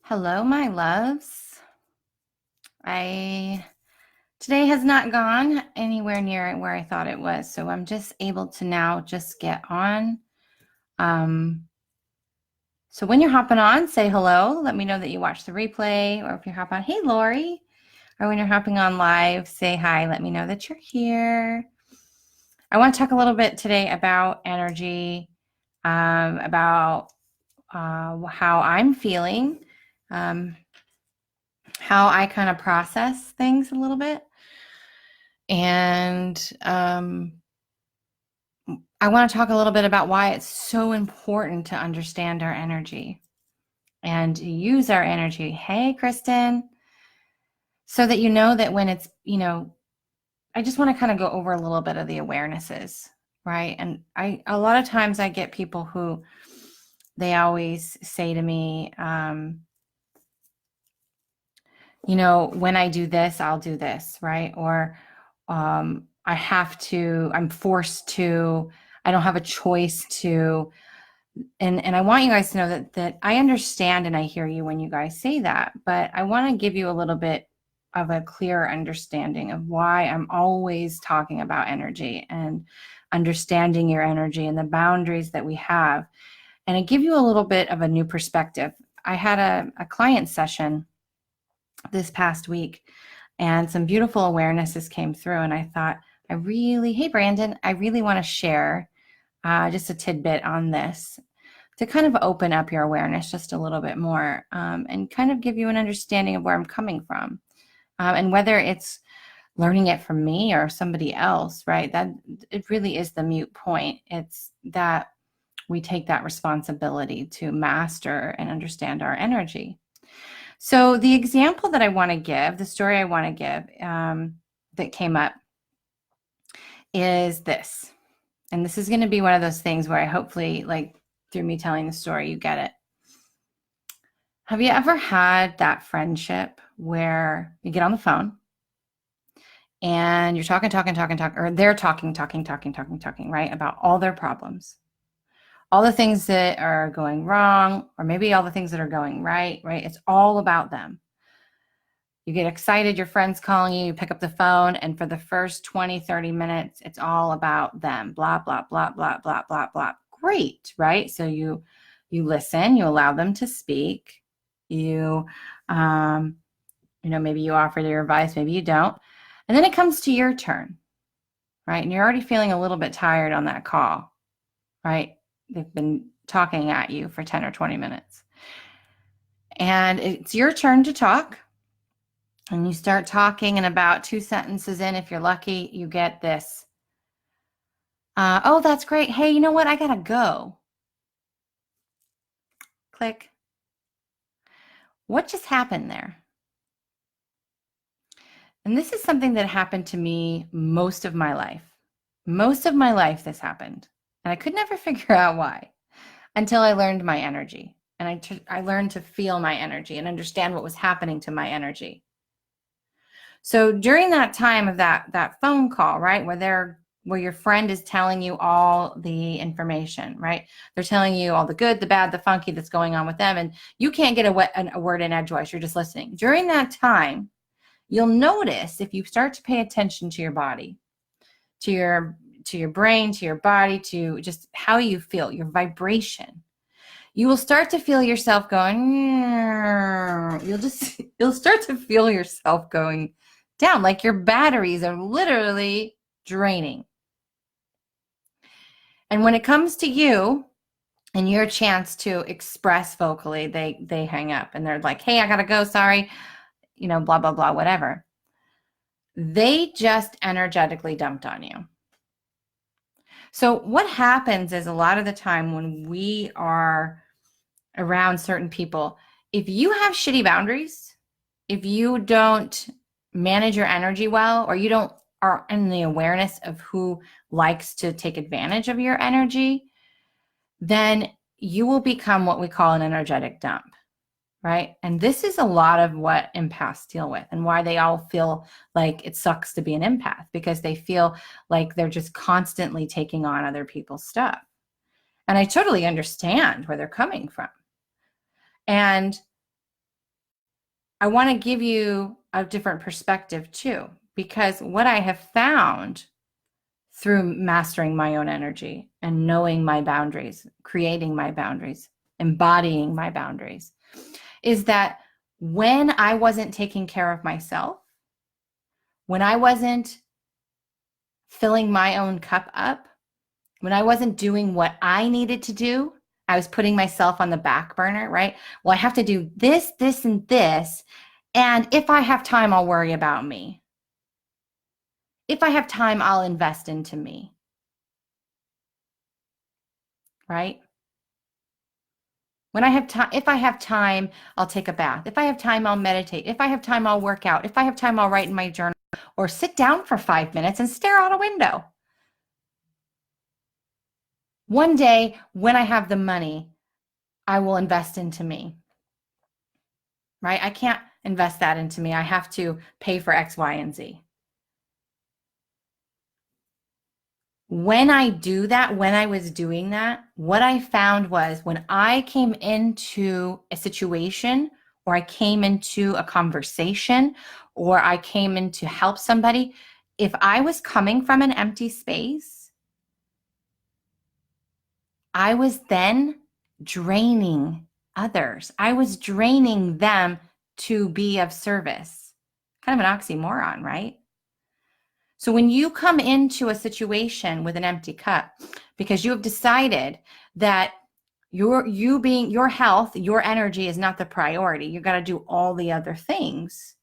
Hello, my loves. Today has not gone anywhere near where I thought it was, so I'm just able to now just get on. So when you're hopping on, say hello. Let me know that you watched the replay, or if you're hopping on, hey, Lori. Or when you're hopping on live, say hi. Let me know that you're here. I want to talk a little bit today about energy, about how I'm feeling, how I kind of process things a little bit. And I want to talk a little bit about why it's so important to understand our energy and to use our energy. Hey, Kristen. So that you know that when it's, I just want to kind of go over a little bit of the awarenesses, right? And a lot of times I get people who they always say to me, when I do this, I'll do this, right? Or I'm forced to, I don't have a choice to, and I want you guys to know that I understand and I hear you when you guys say that, but I want to give you a little bit of a clearer understanding of why I'm always talking about energy and understanding your energy and the boundaries that we have. And I give you a little bit of a new perspective. I had a client session this past week and some beautiful awarenesses came through, and I thought, hey, Brandon, I really want to share just a tidbit on this to kind of open up your awareness just a little bit more, and kind of give you an understanding of where I'm coming from, and whether it's learning it from me or somebody else, right? That it really is the moot point. It's that we take that responsibility to master and understand our energy. So the example that I want to give, the story I want to give that came up is this. And this is going to be one of those things where I hopefully, like through me telling the story, you get it. Have you ever had that friendship where you get on the phone and you're talking, or they're talking, right? About all their problems, all the things that are going wrong, or maybe all the things that are going right? It's all about them. You get excited, your friend's calling you, you pick up the phone, and for the first 20, 30 minutes, it's all about them. Blah, blah, blah, blah, blah, blah, blah. Great, right? So you listen, you allow them to speak. You, maybe you offer their advice, maybe you don't. And then it comes to your turn, right? And you're already feeling a little bit tired on that call, right? They've been talking at you for 10 or 20 minutes. And it's your turn to talk. And you start talking, and about 2 sentences in, if you're lucky, you get this. Oh, that's great. Hey, you know what? I gotta go. Click. What just happened there? And this is something that happened to me most of my life. Most of my life this happened. And I could never figure out why until I learned my energy. And I learned to feel my energy and understand what was happening to my energy. So during that time of that phone call, right, where your friend is telling you all the information, right? They're telling you all the good, the bad, the funky that's going on with them, and you can't get a word in edgewise. You're just listening. During that time, you'll notice, if you start to pay attention to your body, to your brain, to your body, to just how you feel, your vibration, you will start to feel yourself going, you'll start to feel yourself going down, like your batteries are literally draining. And when it comes to you and your chance to express vocally, they hang up and they're like, hey, I gotta go, sorry, blah, blah, blah, whatever. They just energetically dumped on you. So what happens is, a lot of the time when we are around certain people, if you have shitty boundaries, if you don't manage your energy well, or you are in the awareness of who likes to take advantage of your energy, then you will become what we call an energetic dump, right? And this is a lot of what empaths deal with, and why they all feel like it sucks to be an empath, because they feel like they're just constantly taking on other people's stuff. And I totally understand where they're coming from. And I want to give you a different perspective too, because what I have found through mastering my own energy and knowing my boundaries, creating my boundaries, embodying my boundaries, is that when I wasn't taking care of myself, when I wasn't filling my own cup up, when I wasn't doing what I needed to do, I was putting myself on the back burner, right? Well, I have to do this, this, and this. And if I have time, I'll worry about me. If I have time, I'll invest into me, right? When I have time, if I have time, I'll take a bath. If I have time, I'll meditate. If I have time, I'll work out. If I have time, I'll write in my journal or sit down for 5 minutes and stare out a window. One day, when I have the money, I will invest into me, right? I can't invest that into me. I have to pay for X, Y, and Z. When I do that, when I was doing that, what I found was when I came into a situation or I came into a conversation or I came in to help somebody, if I was coming from an empty space, I was then draining others. I was draining them to be of service. Kind of an oxymoron, right? So when you come into a situation with an empty cup, because you have decided that your health, your energy is not the priority, you got to do all the other things,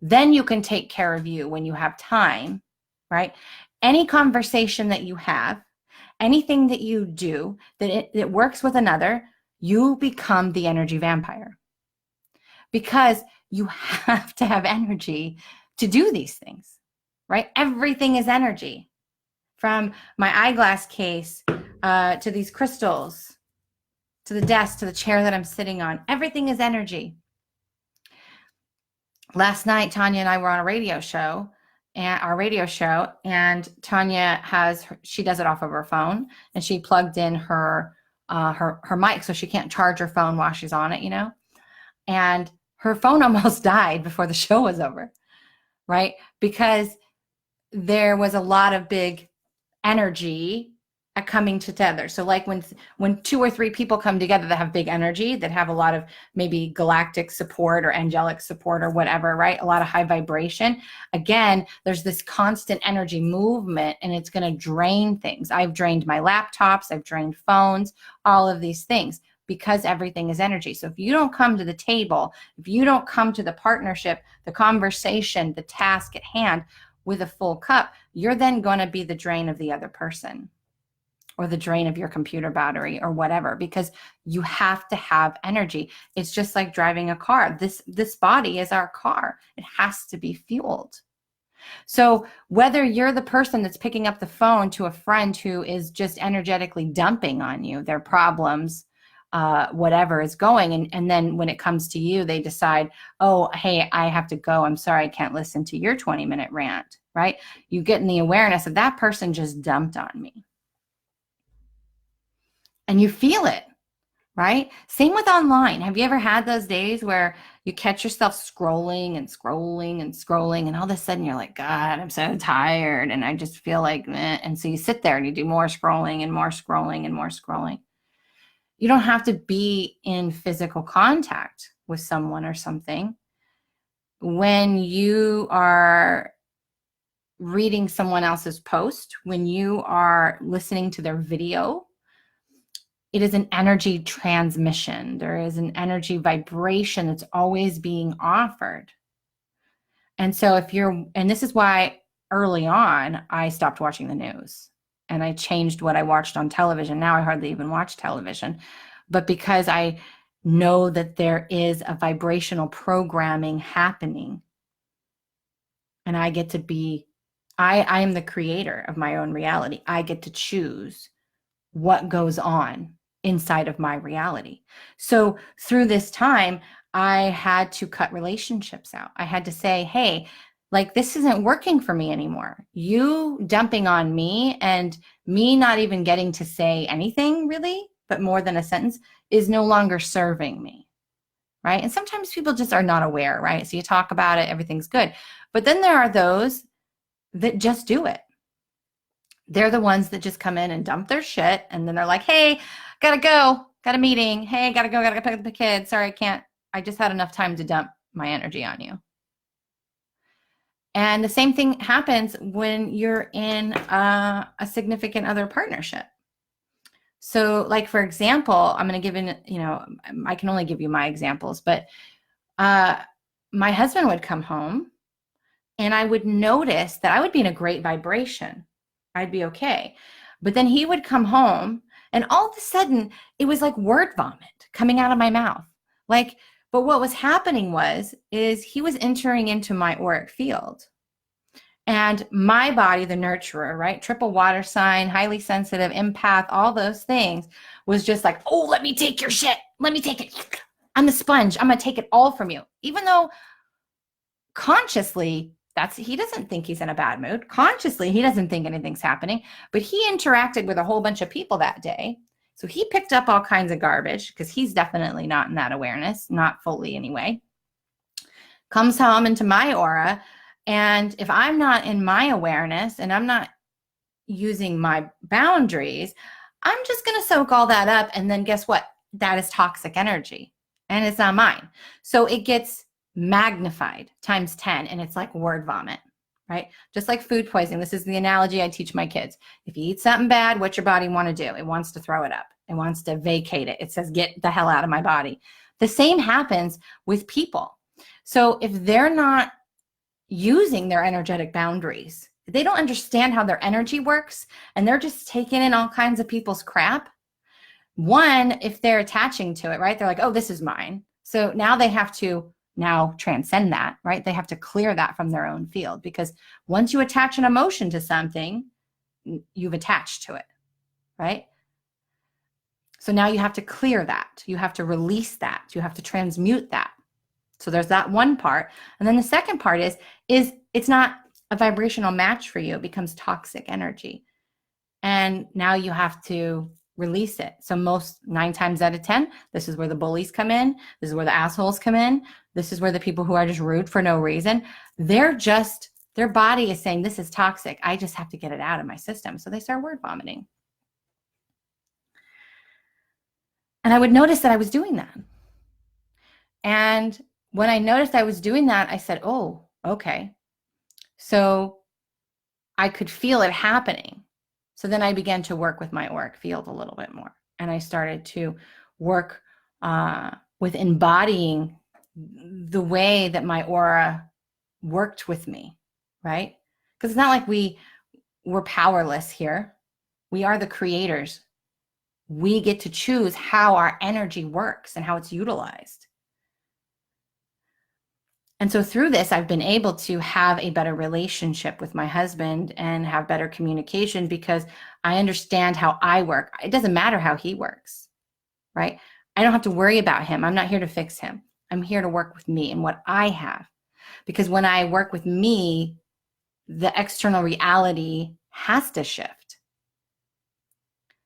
then you can take care of you when you have time, right? Any conversation that you have, anything that you do that works with another, you become the energy vampire. Because you have to have energy to do these things, right? Everything is energy. From my eyeglass case to these crystals, to the desk, to the chair that I'm sitting on, everything is energy. Last night, Tanya and I were on a radio show, and Tanya she does it off of her phone, and she plugged in her mic so she can't charge her phone while she's on it, and her phone almost died before the show was over, right? Because there was a lot of big energy coming together. So like when 2 or 3 people come together that have big energy, that have a lot of maybe galactic support or angelic support or whatever, right? A lot of high vibration. Again, there's this constant energy movement, and it's going to drain things. I've drained my laptops, I've drained phones, all of these things, because everything is energy. So if you don't come to the table, if you don't come to the partnership, the conversation, the task at hand with a full cup, you're then going to be the drain of the other person, or the drain of your computer battery, or whatever, because you have to have energy. It's just like driving a car. This body is our car. It has to be fueled. So whether you're the person that's picking up the phone to a friend who is just energetically dumping on you, their problems, whatever is going, and then when it comes to you, they decide, oh, hey, I have to go. I'm sorry, I can't listen to your 20-minute rant, right? You get in the awareness of that person just dumped on me. And you feel it, right? Same with online. Have you ever had those days where you catch yourself scrolling and scrolling and scrolling, and all of a sudden you're like, God, I'm so tired, and I just feel like, meh. And so you sit there and you do more scrolling and more scrolling and more scrolling. You don't have to be in physical contact with someone or something. When you are reading someone else's post, when you are listening to their video, it is an energy transmission. There is an energy vibration that's always being offered. And so and this is why early on, I stopped watching the news and I changed what I watched on television. Now I hardly even watch television, but because I know that there is a vibrational programming happening, and I get to I am the creator of my own reality. I get to choose what goes on inside of my reality. So through this time, I had to cut relationships out. I had to say, hey, like, this isn't working for me anymore. You dumping on me and me not even getting to say anything really, but more than a sentence, is no longer serving me. right? And sometimes people just are not aware, right? So you talk about it, everything's good. But then there are those that just do it. They're the ones that just come in and dump their shit. And then they're like, hey, gotta go, got a meeting. Hey, gotta go pick up the kids. Sorry, I can't. I just had enough time to dump my energy on you. And the same thing happens when you're in a significant other partnership. So like, for example, I'm going to give in, I can only give you my examples, but my husband would come home and I would notice that I would be in a great vibration. I'd be okay. But then he would come home and all of a sudden it was like word vomit coming out of my mouth. But what was happening is he was entering into my auric field. And my body, the nurturer, right? Triple water sign, highly sensitive, empath, all those things was just like, oh, let me take your shit. Let me take it. I'm the sponge. I'm going to take it all from you. Even though consciously, he doesn't think he's in a bad mood. Consciously, he doesn't think anything's happening. But he interacted with a whole bunch of people that day. So he picked up all kinds of garbage because he's definitely not in that awareness, not fully anyway. Comes home into my aura. And if I'm not in my awareness and I'm not using my boundaries, I'm just going to soak all that up. And then guess what? That is toxic energy and it's not mine. So it gets magnified times 10 and it's like word vomit, right? Just like food poisoning. This is the analogy I teach my kids. If you eat something bad, what's your body want to do? It wants to throw it up. It wants to vacate it. It says, get the hell out of my body. The same happens with people. So if they're not using their energetic boundaries, they don't understand how their energy works, and they're just taking in all kinds of people's crap. One, if they're attaching to it, right? They're like, oh, this is mine. So now they have to transcend that, right? They have to clear that from their own field, because once you attach an emotion to something, you've attached to it, right? So now you have to clear that. You have to release that. You have to transmute that. So there's that one part. And then the second part is it's not a vibrational match for you. It becomes toxic energy. And now you have to release it. So 9 times out of 10, this is where the bullies come in. This is where the assholes come in. This is where the people who are just rude for no reason, their body is saying, this is toxic. I just have to get it out of my system. So they start word vomiting. And I would notice that I was doing that. And when I noticed I was doing that, I said, oh, okay. So I could feel it happening. So then I began to work with my auric field a little bit more. And I started to work with embodying the way that my aura worked with me, right? Because it's not like we're powerless here. We are the creators. We get to choose how our energy works and how it's utilized. And so through this, I've been able to have a better relationship with my husband and have better communication, because I understand how I work. It doesn't matter how he works, right? I don't have to worry about him. I'm not here to fix him. I'm here to work with me and what I have. Because when I work with me, the external reality has to shift.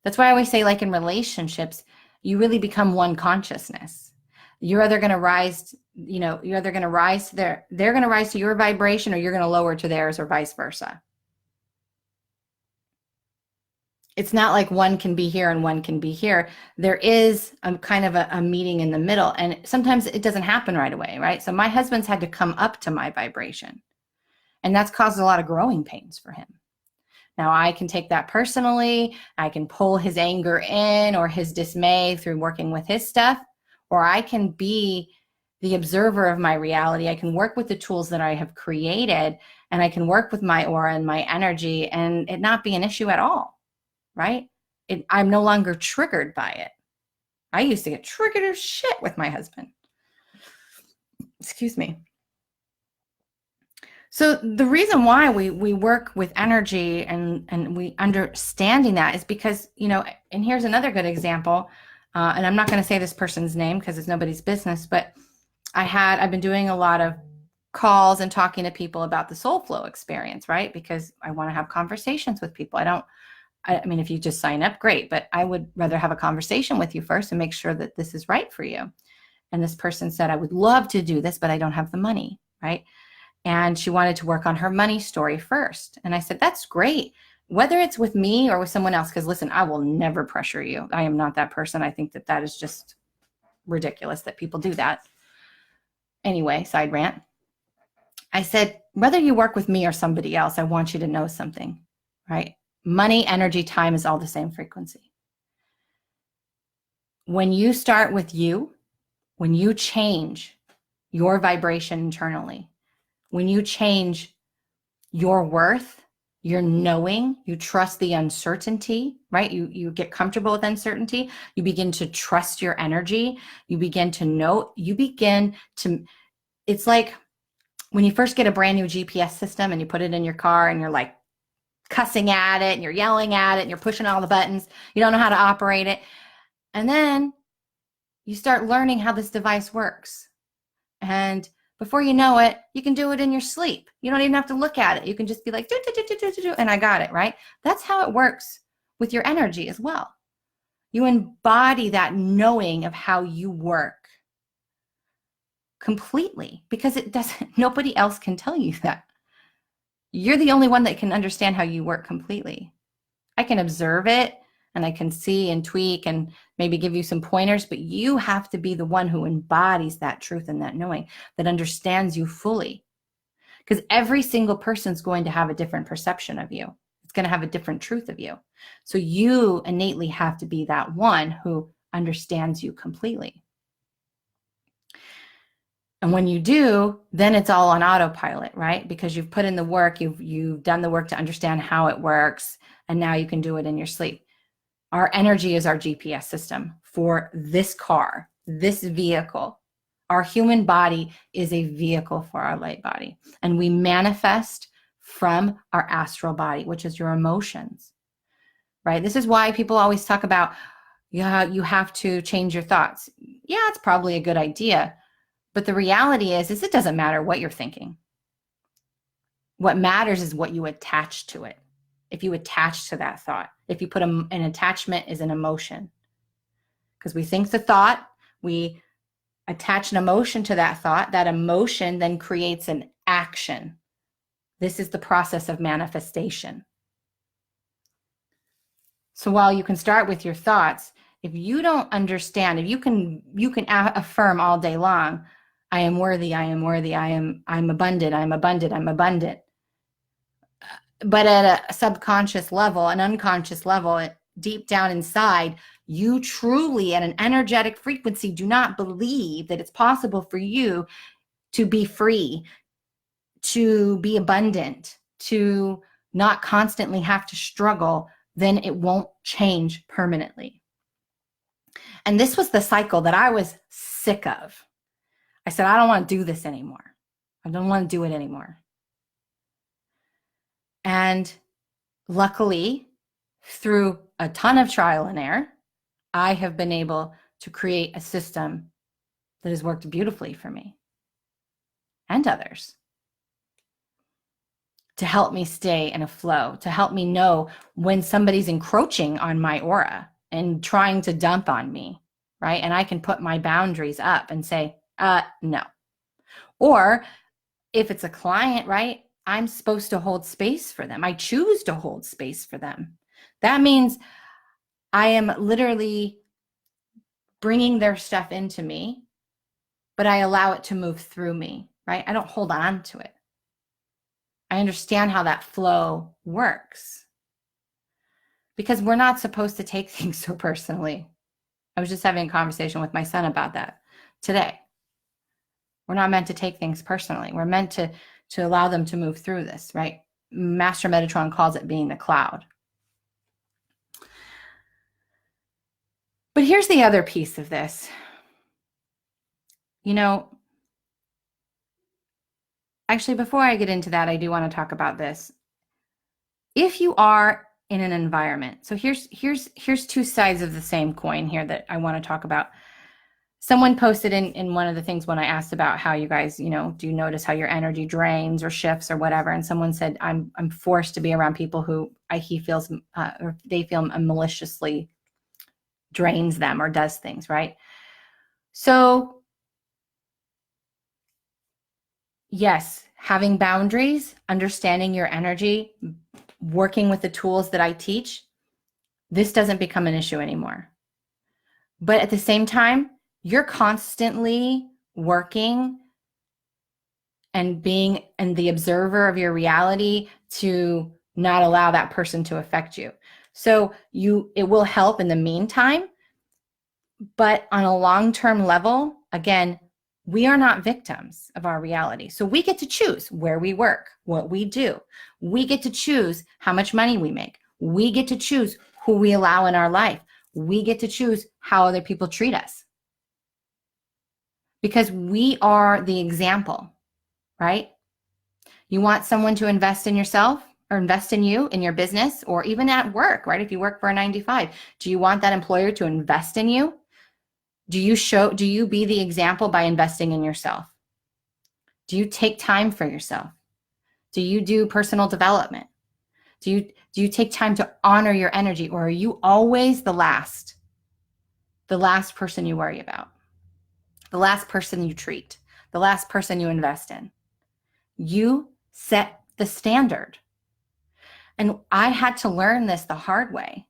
That's why I always say, like in relationships, you really become one consciousness. You're either going to rise, you're either going to rise to they're going to rise to your vibration, or you're going to lower to theirs, or vice versa. It's not like one can be here and one can be here. There is a kind of a meeting in the middle, and sometimes it doesn't happen right away, right? So my husband's had to come up to my vibration, and that's caused a lot of growing pains for him. Now I can take that personally. I can pull his anger in or his dismay through working with his stuff, or I can be the observer of my reality. I can work with the tools that I have created, and I can work with my aura and my energy and it not be an issue at all, right? I'm no longer triggered by it. I used to get triggered as shit with my husband. Excuse me. So the reason why we work with energy and we understanding that is because, and here's another good example, and I'm not going to say this person's name because it's nobody's business, but I've been doing a lot of calls and talking to people about the soul flow experience, right? Because I want to have conversations with people. I mean, if you just sign up, great, but I would rather have a conversation with you first and make sure that this is right for you. And this person said, I would love to do this, but I don't have the money, right? And she wanted to work on her money story first. And I said, that's great, whether it's with me or with someone else, because listen, I will never pressure you. I am not that person. I think that that is just ridiculous that people do that. Anyway, side rant. I said, whether you work with me or somebody else, I want you to know something, right? Money, energy, time is all the same frequency. When you start with you, when you change your vibration internally, when you change your worth, your knowing, you trust the uncertainty, right? You get comfortable with uncertainty. You begin to trust your energy. You begin to know, it's like when you first get a brand new GPS system and you put it in your car and you're like cussing at it and you're yelling at it and you're pushing all the buttons. You don't know how to operate it. And then you start learning how this device works. And before you know it, you can do it in your sleep. You don't even have to look at it. You can just be like, do, do, do, do, do, do, do, and I got it, right? That's how it works with your energy as well. You embody that knowing of how you work completely, because nobody else can tell you that. You're the only one that can understand how you work completely. I can observe it and I can see and tweak and maybe give you some pointers, but you have to be the one who embodies that truth and that knowing, that understands you fully. Because every single person's going to have a different perception of you. It's going to have a different truth of you. So you innately have to be that one who understands you completely. And when you do, then it's all on autopilot, right? Because you've put in the work, you've done the work to understand how it works, and now you can do it in your sleep. Our energy is our GPS system for this car, this vehicle. Our human body is a vehicle for our light body. And we manifest from our astral body, which is your emotions, right? This is why people always talk about, yeah, you have to change your thoughts. Yeah, it's probably a good idea. But the reality is it doesn't matter what you're thinking. What matters is what you attach to it. If you attach to that thought, if you put an attachment is an emotion. Because we think the thought, we attach an emotion to that thought, that emotion then creates an action. This is the process of manifestation. So while you can start with your thoughts, if you don't understand, if you can affirm all day long, I am worthy, I am worthy, I'm abundant, I'm abundant, I'm abundant. But at a subconscious level, an unconscious level, deep down inside, you truly at an energetic frequency do not believe that it's possible for you to be free, to be abundant, to not constantly have to struggle, then it won't change permanently. And this was the cycle that I was sick of. I said, I don't want to do this anymore. I don't want to do it anymore. And luckily, through a ton of trial and error, I have been able to create a system that has worked beautifully for me and others to help me stay in a flow, to help me know when somebody's encroaching on my aura and trying to dump on me, right? And I can put my boundaries up and say, no. Or if it's a client, right? I'm supposed to hold space for them. I choose to hold space for them. That means I am literally bringing their stuff into me, but I allow it to move through me, right? I don't hold on to it. I understand how that flow works because we're not supposed to take things so personally. I was just having a conversation with my son about that today. We're not meant to take things personally. We're meant to allow them to move through this, right? Master Metatron calls it being the cloud. But here's the other piece of this. You know, actually, before I get into that, I do want to talk about this. If you are in an environment, so here's two sides of the same coin here that I want to talk about. Someone posted in one of the things when I asked about how you guys, do you notice how your energy drains or shifts or whatever? And someone said, I'm forced to be around people who he feels or they feel maliciously drains them or does things, right? So yes, having boundaries, understanding your energy, working with the tools that I teach, this doesn't become an issue anymore. But at the same time, you're constantly working and being the observer of your reality to not allow that person to affect you. So it will help in the meantime, but on a long-term level, again, we are not victims of our reality. So we get to choose where we work, what we do. We get to choose how much money we make. We get to choose who we allow in our life. We get to choose how other people treat us. Because we are the example, right? You want someone to invest in yourself or invest in you, in your business, or even at work, right? If you work for a 9 to 5, do you want that employer to invest in you? Do you be the example by investing in yourself? Do you take time for yourself? Do you do personal development? Do you take time to honor your energy, or are you always the last person you worry about, the last person you treat, the last person you invest in? You set the standard. And I had to learn this the hard way,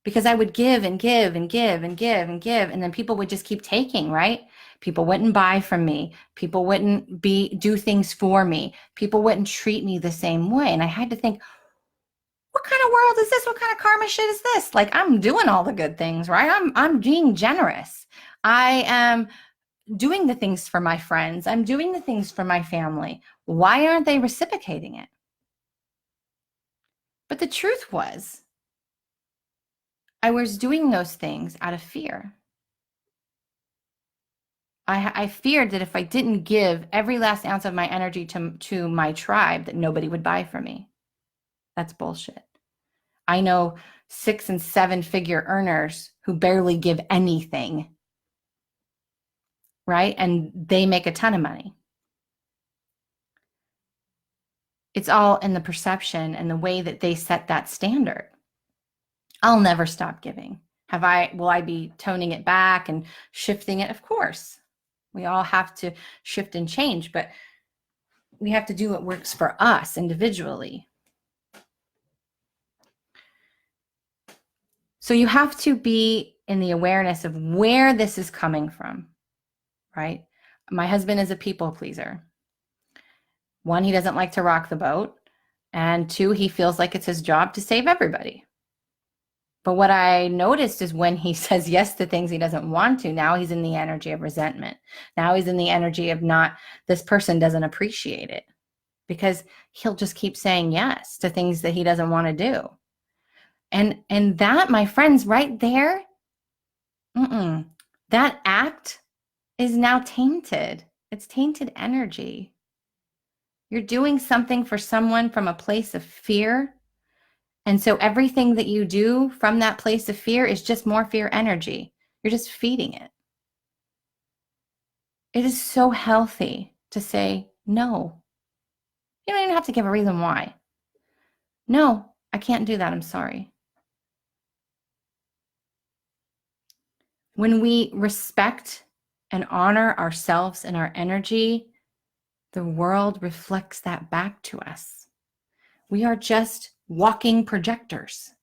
because I would give and give and give and give and give, and then people would just keep taking, right? People wouldn't buy from me. People wouldn't do things for me. People wouldn't treat me the same way. And I had to think, what kind of world is this? What kind of karma shit is this? Like, I'm doing all the good things, right? I'm being generous. I am doing the things for my friends. I'm doing the things for my family. Why aren't they reciprocating it? But the truth was, I was doing those things out of fear. I feared that if I didn't give every last ounce of my energy to my tribe, that nobody would buy from me. That's bullshit. I know 6 and 7 figure earners who barely give anything, right? And they make a ton of money. It's all in the perception and the way that they set that standard. I'll never stop giving. Will I be toning it back and shifting it? Of course. We all have to shift and change, but we have to do what works for us individually. So you have to be in the awareness of where this is coming from, right? My husband is a people pleaser. 1, he doesn't like to rock the boat. And 2, he feels like it's his job to save everybody. But what I noticed is when he says yes to things he doesn't want to, now he's in the energy of resentment. Now he's in the energy of this person doesn't appreciate it, because he'll just keep saying yes to things that he doesn't want to do. And that, my friends, right there, that act is now tainted. It's tainted energy. You're doing something for someone from a place of fear. And so everything that you do from that place of fear is just more fear energy. You're just feeding it. It is so healthy to say no. You don't even have to give a reason why. No, I can't do that. I'm sorry. When we respect and honor ourselves and our energy, the world reflects that back to us. We are just walking projectors.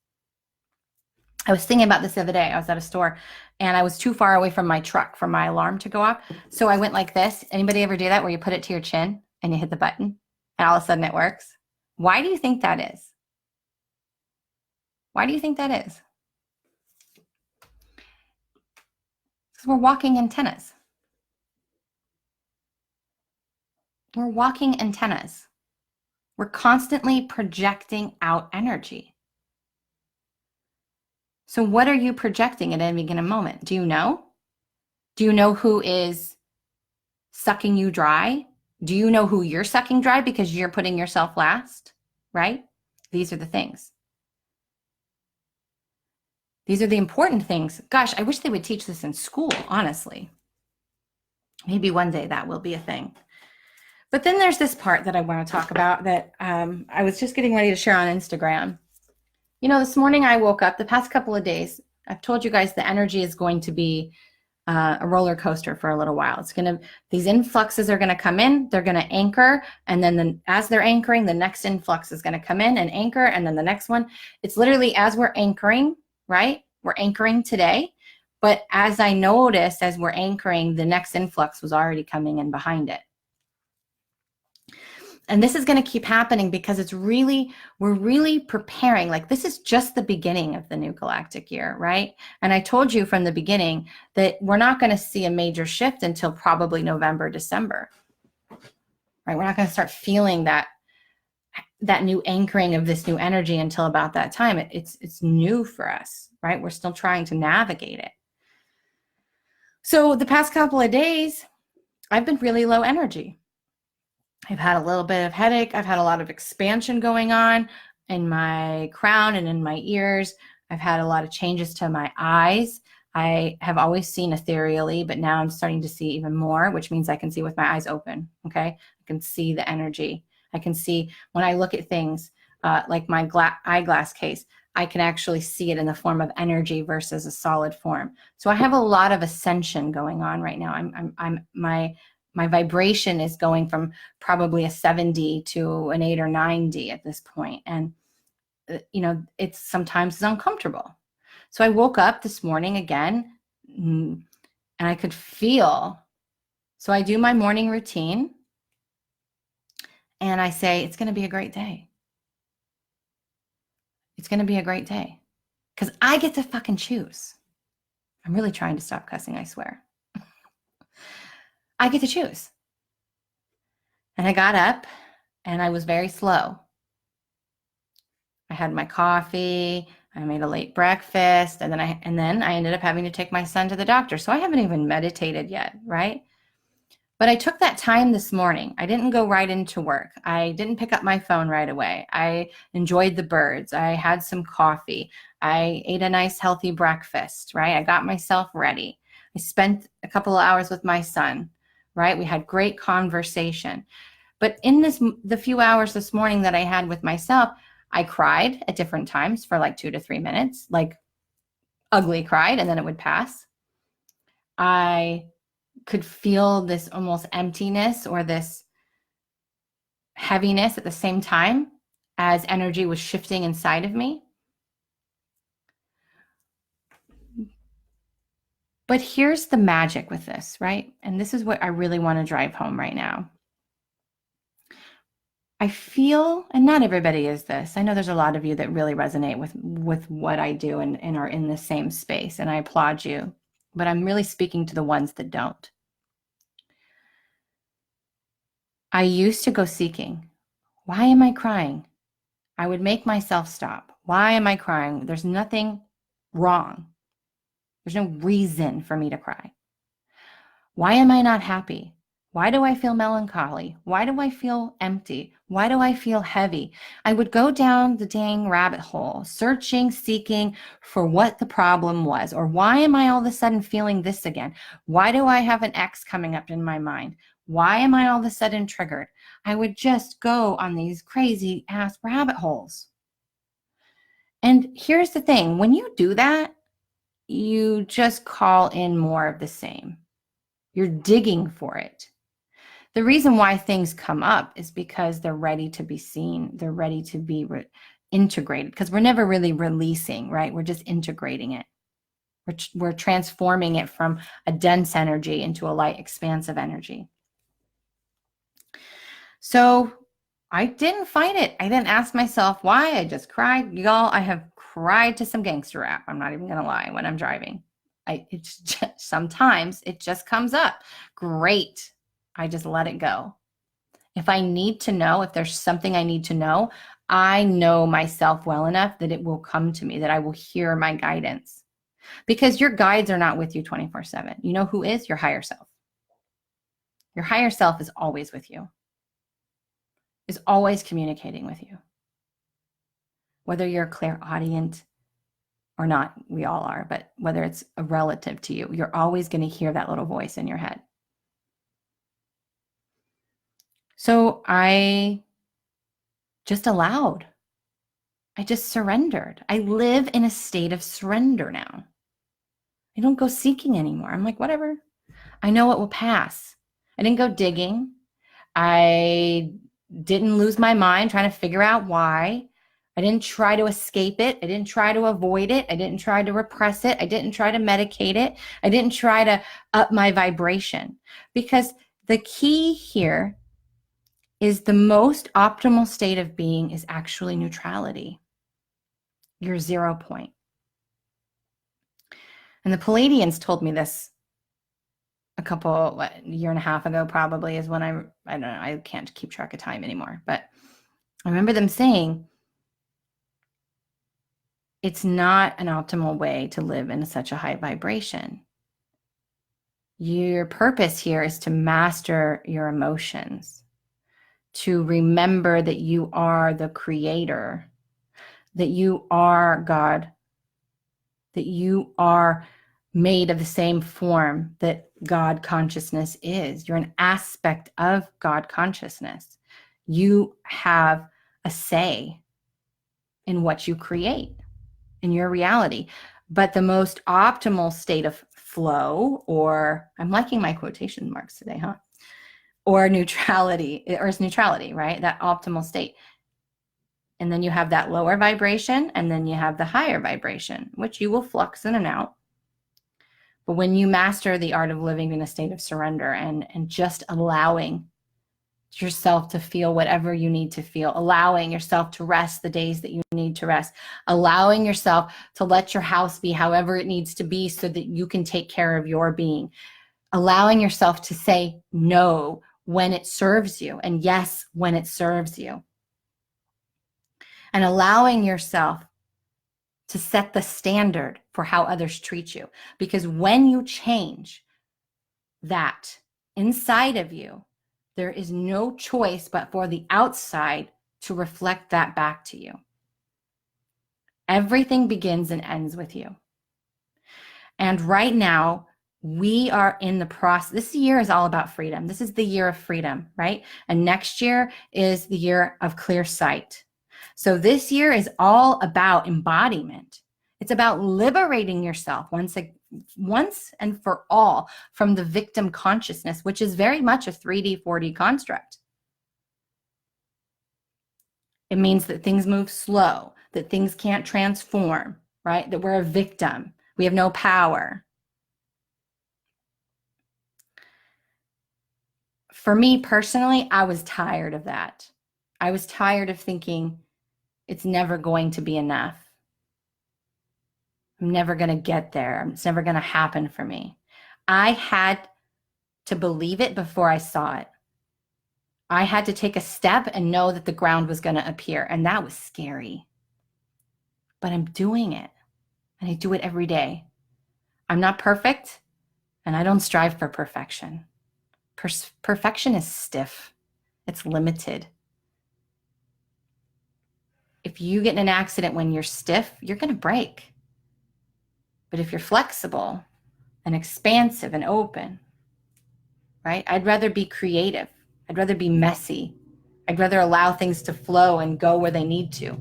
I was thinking about this the other day. I was at a store and I was too far away from my truck for my alarm to go off. So I went like this. Anybody ever do that, where you put it to your chin and you hit the button and all of a sudden it works? Why do you think that is? Why do you think that is? Because we're walking antennas. We're walking antennas. We're constantly projecting out energy. So what are you projecting at any given moment? Do you know? Do you know who is sucking you dry? Do you know who you're sucking dry because you're putting yourself last, right? These are the things. These are the important things. Gosh, I wish they would teach this in school, honestly. Maybe one day that will be a thing. But then there's this part that I want to talk about that I was just getting ready to share on Instagram. You know, this morning I woke up, the past couple of days, I've told you guys the energy is going to be a roller coaster for a little while. These influxes are going to come in, they're going to anchor, and then as they're anchoring, the next influx is going to come in and anchor, and then the next one. It's literally as we're anchoring, right? We're anchoring today, but as I noticed, as we're anchoring, the next influx was already coming in behind it. And this is going to keep happening because we're really preparing. Like, this is just the beginning of the new galactic year, right? And I told you from the beginning that we're not going to see a major shift until probably November, December, right? We're not going to start feeling that new anchoring of this new energy until about that time. It's new for us, right? We're still trying to navigate it. So the past couple of days, I've been really low energy. I've had a little bit of headache. I've had a lot of expansion going on in my crown and in my ears. I've had a lot of changes to my eyes. I have always seen ethereally, but now I'm starting to see even more, which means I can see with my eyes open, okay? I can see the energy. I can see when I look at things like my eyeglass case, I can actually see it in the form of energy versus a solid form. So I have a lot of ascension going on right now. My vibration is going from probably a 7D to an 8 or 9D at this point. And, it's sometimes uncomfortable. So I woke up this morning again and I could feel. So I do my morning routine and I say, it's going to be a great day. It's going to be a great day because I get to fucking choose. I'm really trying to stop cussing, I swear. I get to choose. And I got up and I was very slow. I had my coffee, I made a late breakfast, and then I ended up having to take my son to the doctor. So I haven't even meditated yet, right? But I took that time this morning. I didn't go right into work. I didn't pick up my phone right away. I enjoyed the birds. I had some coffee. I ate a nice healthy breakfast, right? I got myself ready. I spent a couple of hours with my son, right? We had great conversation. But in the few hours this morning that I had with myself, I cried at different times for like 2 to 3 minutes, like ugly cried, and then it would pass. I could feel this almost emptiness or this heaviness at the same time as energy was shifting inside of me. But here's the magic with this, right? And this is what I really want to drive home right now. I feel, and not everybody is this, I know there's a lot of you that really resonate with what I do and are in the same space, and I applaud you, but I'm really speaking to the ones that don't. I used to go seeking. Why am I crying? I would make myself stop. Why am I crying? There's nothing wrong. There's no reason for me to cry. Why am I not happy? Why do I feel melancholy? Why do I feel empty? Why do I feel heavy? I would go down the dang rabbit hole, searching, seeking for what the problem was. Or why am I all of a sudden feeling this again? Why do I have an X coming up in my mind? Why am I all of a sudden triggered? I would just go on these crazy ass rabbit holes. And here's the thing, when you do that, you just call in more of the same. You're digging for it. The reason why things come up is because they're ready to be seen. They're ready to be integrated, because we're never really releasing, right? We're just integrating it. We're transforming it from a dense energy into a light, expansive energy. So I didn't fight it. I didn't ask myself why. I just cried. Y'all, I have cried to some gangster rap. I'm not even going to lie, when I'm driving. It's just, sometimes it just comes up. Great. I just let it go. If I need to know, if there's something I need to know, I know myself well enough that it will come to me, that I will hear my guidance. Because your guides are not with you 24/7. You know who is? Your higher self. Your higher self is always with you, is always communicating with you. Whether you're clairaudient or not, we all are, but whether it's a relative to you, you're always going to hear that little voice in your head. So I just allowed. I just surrendered. I live in a state of surrender now. I don't go seeking anymore. I'm like, whatever. I know it will pass. I didn't go digging. I didn't lose my mind trying to figure out why. I didn't try to escape it. I didn't try to avoid it. I didn't try to repress it. I didn't try to medicate it. I didn't try to up my vibration, because the key here is the most optimal state of being is actually neutrality, your 0 point. And the Palladians told me this a year and a half ago, probably, is when I don't know, I can't keep track of time anymore, but I remember them saying, it's not an optimal way to live in such a high vibration. Your purpose here is to master your emotions, to remember that you are the creator, that you are God, that you are made of the same form that God consciousness is. You're an aspect of God consciousness. You have a say in what you create, in your reality. But the most optimal state of flow, or I'm liking my quotation marks today, huh? Or neutrality, right? That optimal state. And then you have that lower vibration, and then you have the higher vibration, which you will flux in and out. But when you master the art of living in a state of surrender and just allowing yourself to feel whatever you need to feel, allowing yourself to rest the days that you need to rest, allowing yourself to let your house be however it needs to be so that you can take care of your being, allowing yourself to say no when it serves you and yes when it serves you, and allowing yourself to set the standard for how others treat you. Because when you change that inside of you, there is no choice but for the outside to reflect that back to you. Everything begins and ends with you. And right now, we are in the process. This year is all about freedom. This is the year of freedom, right? And next year is the year of clear sight. So this year is all about embodiment. It's about liberating yourself once and for all from the victim consciousness, which is very much a 3D, 4D construct. It means that things move slow, that things can't transform, right? That we're a victim. We have no power. For me personally, I was tired of that. I was tired of thinking it's never going to be enough. I'm never going to get there. It's never going to happen for me. I had to believe it before I saw it. I had to take a step and know that the ground was going to appear. And that was scary. But I'm doing it. And I do it every day. I'm not perfect. And I don't strive for perfection. Perfection is stiff. It's limited. If you get in an accident when you're stiff, you're going to break. But if you're flexible and expansive and open, right? I'd rather be creative. I'd rather be messy. I'd rather allow things to flow and go where they need to.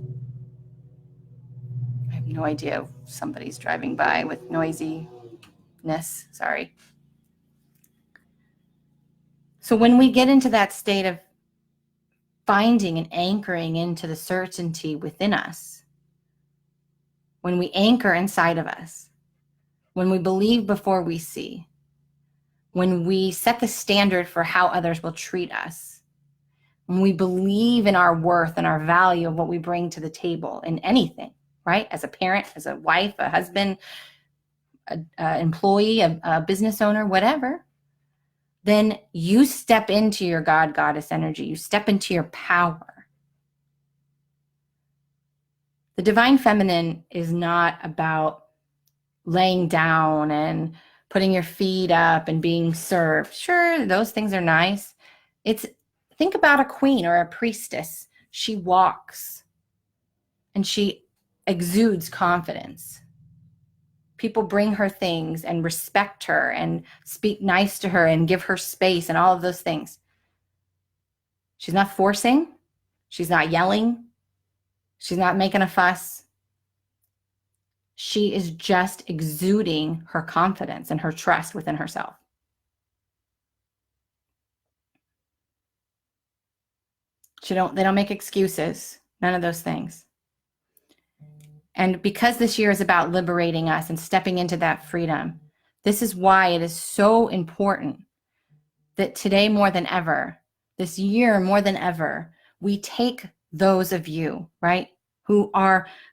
I have no idea if somebody's driving by with noisiness. Sorry. So when we get into that state of finding and anchoring into the certainty within us, when we anchor inside of us, when we believe before we see, when we set the standard for how others will treat us, when we believe in our worth and our value of what we bring to the table in anything, right? As a parent, as a wife, a husband, an employee, a business owner, whatever, then you step into your God, goddess energy. You step into your power. The divine feminine is not about laying down and putting your feet up and being served. Sure, those things are nice. Think about a queen or a priestess. She walks and she exudes confidence. People bring her things and respect her and speak nice to her and give her space and all of those things. She's not forcing. She's not yelling. She's not making a fuss. She is just exuding her confidence and her trust within herself. They don't make excuses, none of those things. And because this year is about liberating us and stepping into that freedom, this is why it is so important that today more than ever, this year more than ever, we take those of you, right, who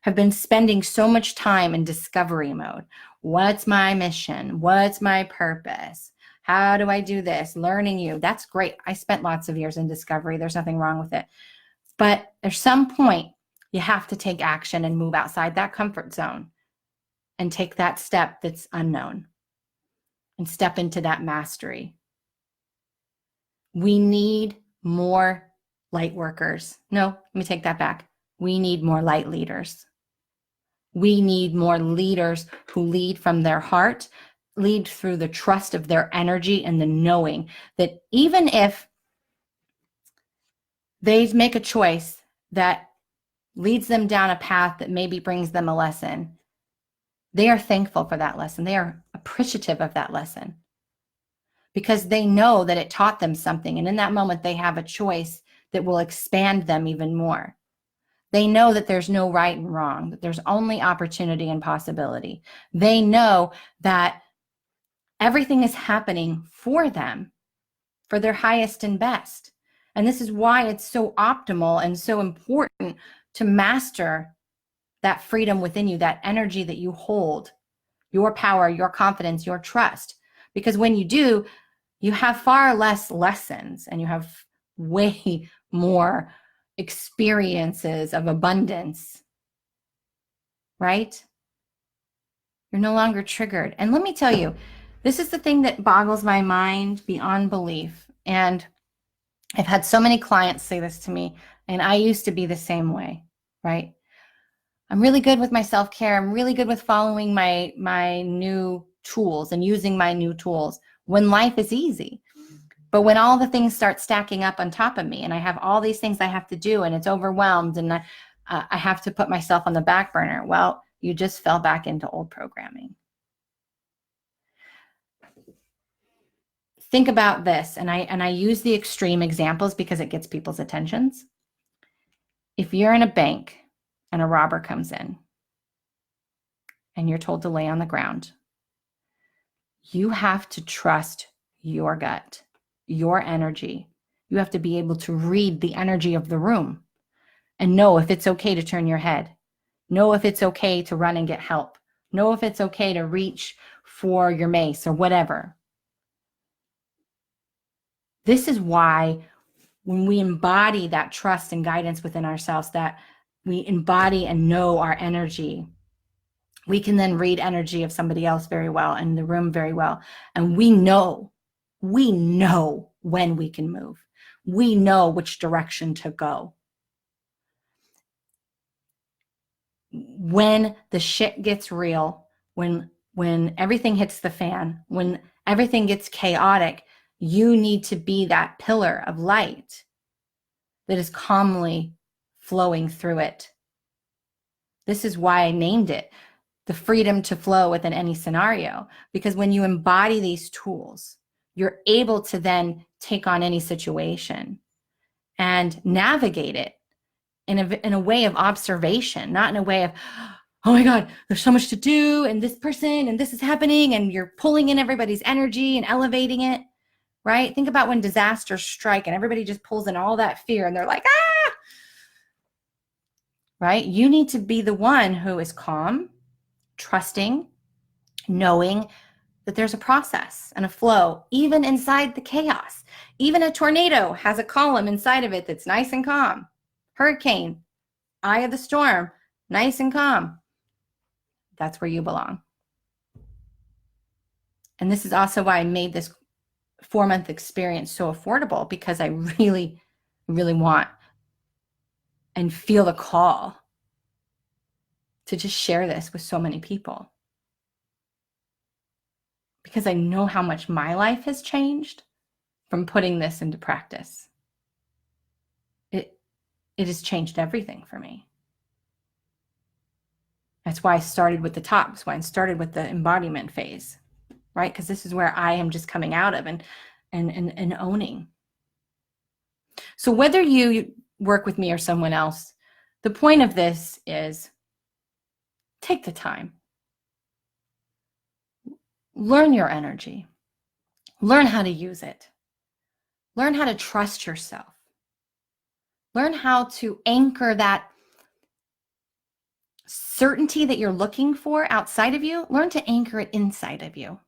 have been spending so much time in discovery mode. What's my mission? What's my purpose? How do I do this? Learning you. That's great. I spent lots of years in discovery. There's nothing wrong with it. But there's some point you have to take action and move outside that comfort zone and take that step that's unknown and step into that mastery. We need more light workers. No, let me take that back. We need more light leaders. We need more leaders who lead from their heart, lead through the trust of their energy and the knowing that even if they make a choice that leads them down a path that maybe brings them a lesson, they are thankful for that lesson. They are appreciative of that lesson because they know that it taught them something. And in that moment, they have a choice that will expand them even more. They know that there's no right and wrong, that there's only opportunity and possibility. They know that everything is happening for them, for their highest and best. And this is why it's so optimal and so important to master that freedom within you, that energy that you hold, your power, your confidence, your trust. Because when you do, you have far less lessons and you have way more experiences of abundance, right? You're no longer triggered. And let me tell you, this is the thing that boggles my mind beyond belief. And I've had so many clients say this to me, and I used to be the same way, right? I'm really good with my self-care. I'm really good with following my new tools and using my new tools when life is easy. But when all the things start stacking up on top of me and I have all these things I have to do and it's overwhelmed and I have to put myself on the back burner, well, you just fell back into old programming. Think about this, and I use the extreme examples because it gets people's attentions. If you're in a bank and a robber comes in and you're told to lay on the ground, you have to trust your gut, your energy. You have to be able to read the energy of the room and know if it's okay to turn your head, know if it's okay to run and get help, know if it's okay to reach for your mace or whatever. This is why when we embody that trust and guidance within ourselves, that we embody and know our energy, we can then read energy of somebody else very well and the room very well. And we know when we can move. We know which direction to go. When the shit gets real, when everything hits the fan, when everything gets chaotic, you need to be that pillar of light that is calmly flowing through it. This is why I named it the freedom to flow within any scenario, because when you embody these tools, you're able to then take on any situation and navigate it in a way of observation, not in a way of, oh my God, there's so much to do and this person and this is happening and you're pulling in everybody's energy and elevating it, right? Think about when disasters strike and everybody just pulls in all that fear and they're like, ah, right? You need to be the one who is calm, trusting, knowing that there's a process and a flow, even inside the chaos. Even a tornado has a column inside of it that's nice and calm. Hurricane, eye of the storm, nice and calm. That's where you belong. And this is also why I made this 4-month experience so affordable, because I really, really want and feel the call to just share this with so many people. Because I know how much my life has changed from putting this into practice. It has changed everything for me. That's why I started with the top. That's why I started with the embodiment phase, right? Because this is where I am just coming out of and owning. So whether you work with me or someone else, the point of this is take the time. Learn your energy. Learn how to use it. Learn how to trust yourself. Learn how to anchor that certainty that you're looking for outside of you. Learn to anchor it inside of you.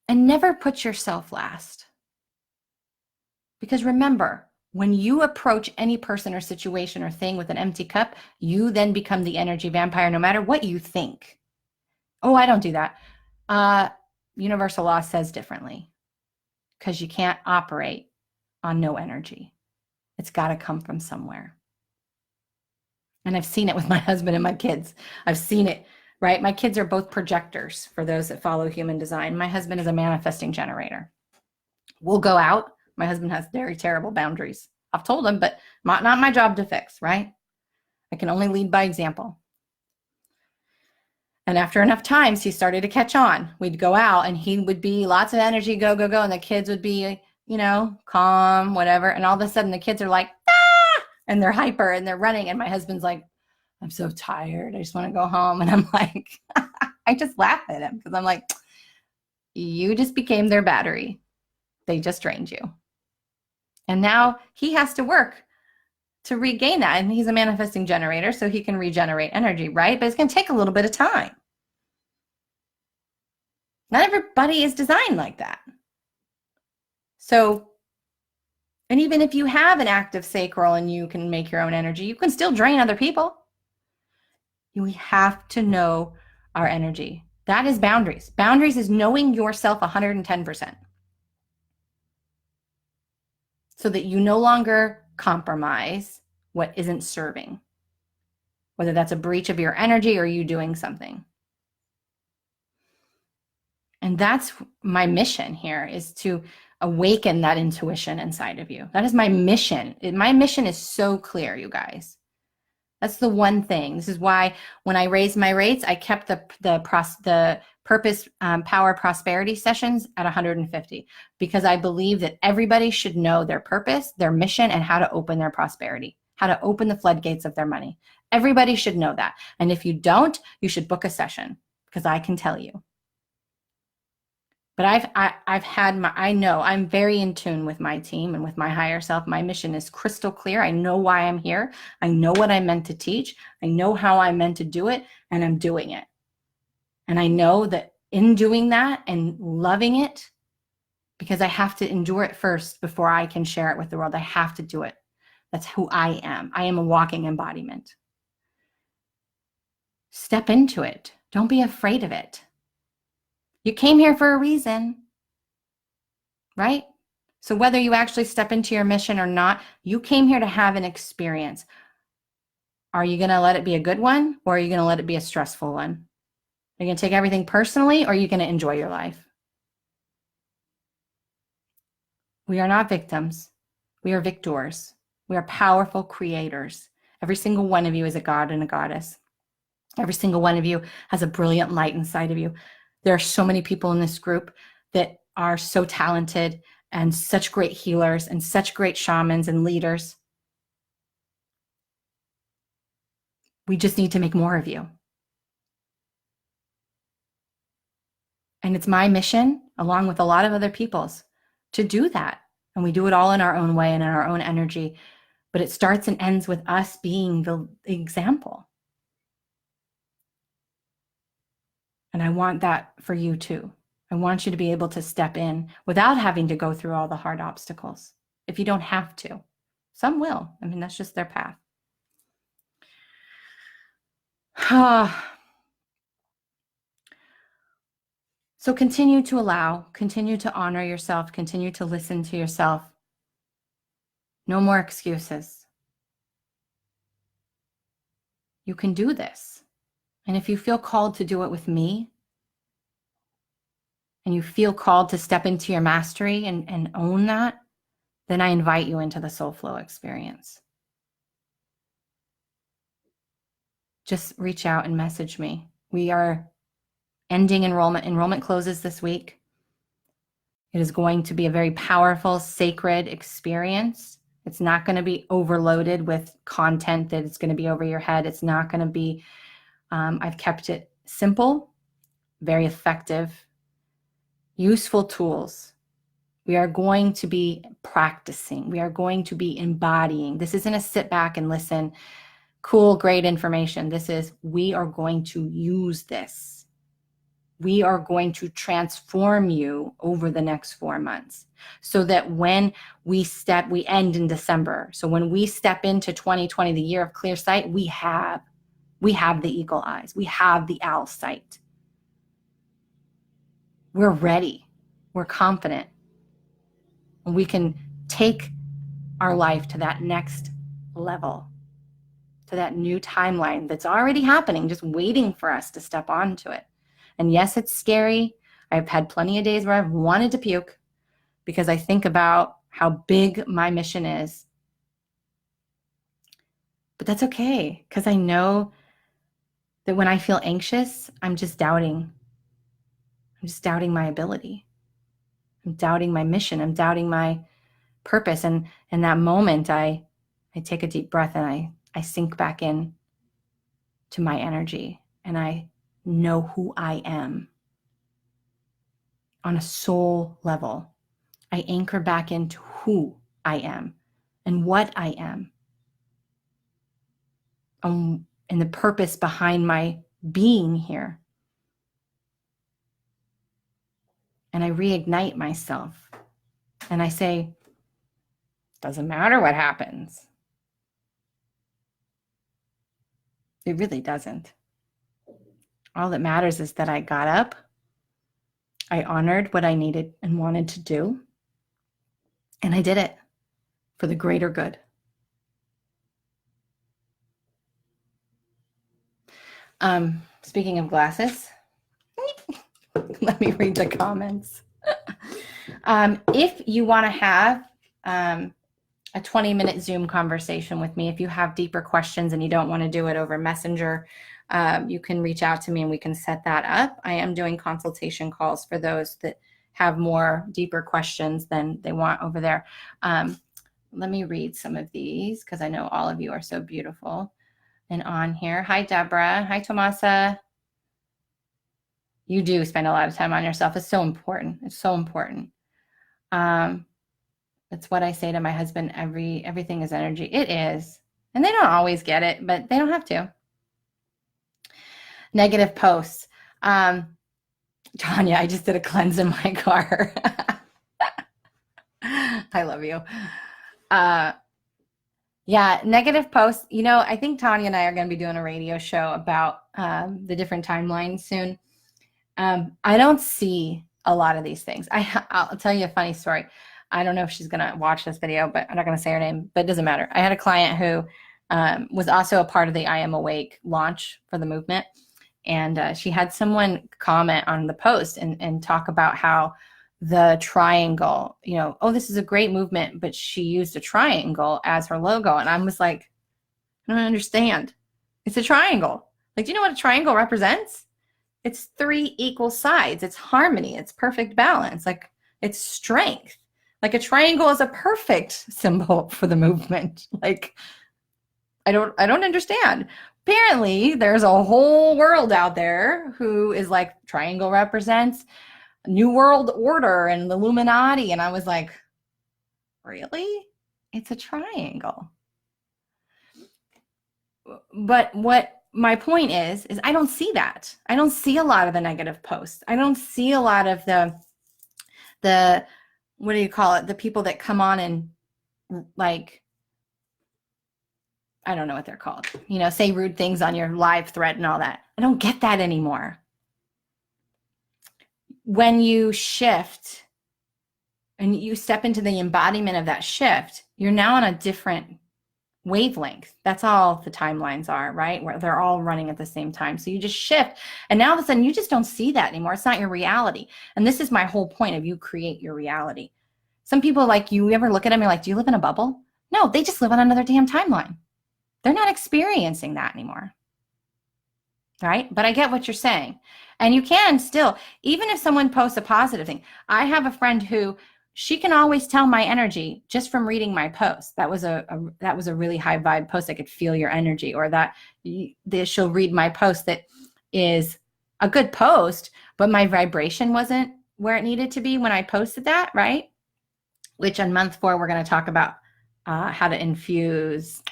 And never put yourself last. Because remember, when you approach any person or situation or thing with an empty cup, you then become the energy vampire no matter what you think. Oh, I don't do that. Universal law says differently, because you can't operate on no energy. It's got to come from somewhere. And I've seen it with my husband and my kids. I've seen it, right? My kids are both projectors for those that follow human design. My husband is a manifesting generator. We'll go out. My husband has very terrible boundaries. I've told him, but not my job to fix, right? I can only lead by example. And after enough times, he started to catch on. We'd go out and he would be lots of energy, go, go, go. And the kids would be, calm, whatever. And all of a sudden the kids are like, ah! And they're hyper and they're running. And my husband's like, I'm so tired. I just want to go home. And I'm like, I just laugh at him because I'm like, you just became their battery. They just drained you. And now he has to work to regain that. And he's a manifesting generator, so he can regenerate energy, right? But it's going to take a little bit of time. Not everybody is designed like that. So, and even if you have an active sacral and you can make your own energy, you can still drain other people. We have to know our energy. That is boundaries. Boundaries is knowing yourself 110%. So that you no longer compromise what isn't serving, whether that's a breach of your energy or you doing something. And that's my mission here, is to awaken that intuition inside of you. That is my mission. My mission is so clear, you guys. That's the one thing. This is why when I raised my rates, I kept the purpose, power, prosperity sessions at 150, because I believe that everybody should know their purpose, their mission, and how to open their prosperity, how to open the floodgates of their money. Everybody should know that. And if you don't, you should book a session, because I can tell you. But I know I'm very in tune with my team and with my higher self. My mission is crystal clear. I know why I'm here. I know what I'm meant to teach. I know how I'm meant to do it, and I'm doing it. And I know that in doing that and loving it, because I have to endure it first before I can share it with the world. I have to do it. That's who I am. I am a walking embodiment. Step into it. Don't be afraid of it. You came here for a reason, right? So whether you actually step into your mission or not, you came here to have an experience. Are you going to let it be a good one, or are you going to let it be a stressful one? Are you going to take everything personally, or are you going to enjoy your life? We are not victims. We are victors. We are powerful creators. Every single one of you is a god and a goddess. Every single one of you has a brilliant light inside of you. There are so many people in this group that are so talented and such great healers and such great shamans and leaders. We just need to make more of you. And it's my mission, along with a lot of other people's, to do that. And we do it all in our own way and in our own energy. But it starts and ends with us being the example. And I want that for you too. I want you to be able to step in without having to go through all the hard obstacles, if you don't have to. Some will. I mean, that's just their path. So continue to allow, continue to honor yourself, continue to listen to yourself. No more excuses. You can do this. And if you feel called to do it with me, and you feel called to step into your mastery and own that, then I invite you into the soul flow experience. just reach out and message me. We are ending enrollment. Enrollment closes this week. It is going to be a very powerful, sacred experience. It's not going to be overloaded with content that it's going to be over your head. It's not going to be, I've kept it simple, very effective, useful tools. We are going to be practicing. We are going to be embodying. This isn't a sit back and listen, cool, great information. This is, we are going to use this. We are going to transform you over the next 4 months so that when we end in December. So when we step into 2020, the year of clear sight, we have the eagle eyes. We have the owl sight. We're ready. We're confident. And we can take our life to that next level, to that new timeline that's already happening, just waiting for us to step onto it. And yes, it's scary. I've had plenty of days where I've wanted to puke because I think about how big my mission is. But that's okay, because I know that when I feel anxious, I'm just doubting. I'm just doubting my ability. I'm doubting my mission. I'm doubting my purpose. And in that moment, I take a deep breath and I sink back in to my energy, and I know who I am on a soul level. I anchor back into who I am and what I am, and the purpose behind my being here. And I reignite myself and I say, doesn't matter what happens. It really doesn't. All that matters is that I got up, I honored what I needed and wanted to do, and I did it for the greater good. Speaking of glasses, let me read the comments. If you want to have a 20-minute Zoom conversation with me, if you have deeper questions and you don't want to do it over Messenger, you can reach out to me and we can set that up. I am doing consultation calls for those that have more deeper questions than they want over there. Let me read some of these because I know all of you are so beautiful and on here. Hi, Deborah. Hi, Tomasa. You do spend a lot of time on yourself. It's so important. It's so important. That's what I say to my husband. Everything is energy. It is. And they don't always get it, but they don't have to. Negative posts. Tanya, I just did a cleanse in my car. I love you. Yeah, negative posts. You know, I think Tanya and I are going to be doing a radio show about the different timelines soon. I don't see a lot of these things. I'll tell you a funny story. I don't know if she's going to watch this video, but I'm not going to say her name, but it doesn't matter. I had a client who was also a part of the I Am Awake launch for the movement. And she had someone comment on the post and talk about how the triangle, you know, oh, this is a great movement, but she used a triangle as her logo. And I was like, I don't understand. It's a triangle. Like, do you know what a triangle represents? It's 3 equal sides. It's harmony. It's perfect balance. Like, it's strength. Like, a triangle is a perfect symbol for the movement. Like, I don't understand. Apparently, there's a whole world out there who is like, triangle represents New World Order and the Illuminati. And I was like, really? It's a triangle. But what my point is I don't see that. I don't see a lot of the negative posts. I don't see a lot of the what do you call it? The people that come on and, like, I don't know what they're called, you know, say rude things on your live thread and all that. I don't get that anymore. When you shift and you step into the embodiment of that shift, you're now on a different wavelength. That's all the timelines are, right? Where they're all running at the same time. So you just shift, and now all of a sudden you just don't see that anymore. It's not your reality. And this is my whole point of, you create your reality. Some people, like, you ever look at them and you're like, do you live in a bubble? No, they just live on another damn timeline. They're not experiencing that anymore. right? But I get what you're saying. And you can still, even if someone posts a positive thing, I have a friend who she can always tell my energy just from reading my post. That was a really high vibe post. I could feel your energy, or that she'll read my post that is a good post, but my vibration wasn't where it needed to be when I posted that, right? Which on month 4, we're going to talk about how to infuse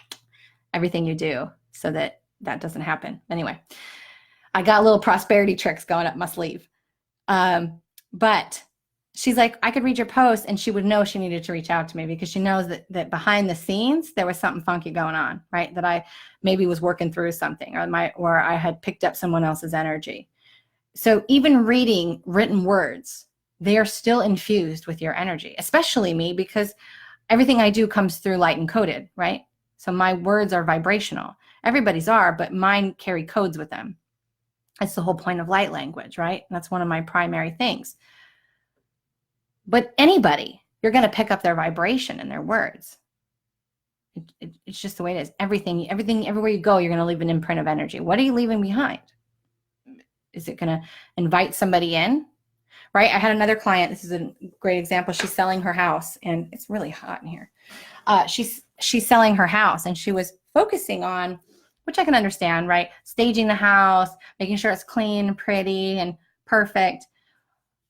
everything you do so that that doesn't happen. Anyway, I got little prosperity tricks going up my sleeve. But she's like, I could read your post, and she would know she needed to reach out to me because she knows that behind the scenes, there was something funky going on, right? That I maybe was working through something, or I had picked up someone else's energy. So even reading written words, they are still infused with your energy, especially me, because everything I do comes through light encoded, right? So my words are vibrational. Everybody's are, but mine carry codes with them. That's the whole point of light language, right? That's one of my primary things. But anybody, you're going to pick up their vibration in their words. It's just the way it is. Everything, everywhere you go, you're going to leave an imprint of energy. What are you leaving behind? Is it going to invite somebody in? Right? I had another client. This is a great example. She's selling her house, and it's really hot in here. She's selling her house, and she was focusing on, which I can understand, right? Staging the house, making sure it's clean, pretty, and perfect.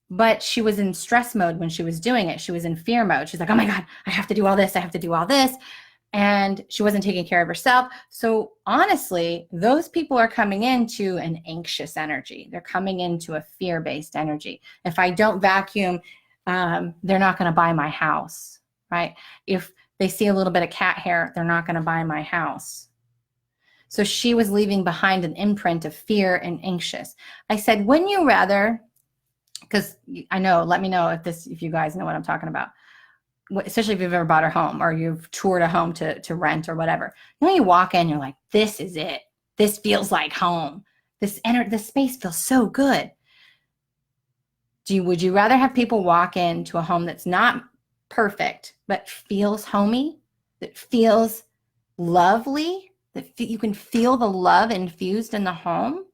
But she was in stress mode when she was doing it. She was in fear mode. She's like, oh my God, I have to do all this. I have to do all this. And she wasn't taking care of herself. So honestly, those people are coming into an anxious energy. They're coming into a fear-based energy. If I don't vacuum, they're not going to buy my house, right? If they see a little bit of cat hair, they're not going to buy my house. So she was leaving behind an imprint of fear and anxious. I said, wouldn't you rather, because I know, let me know if you guys know what I'm talking about, especially if you've ever bought a home or you've toured a home to rent or whatever. You know, you walk in, you're like, this is it. This feels like home. This space feels so good. Would you rather have people walk into a home that's not perfect, but feels homey, that feels lovely, that you can feel the love infused in the home?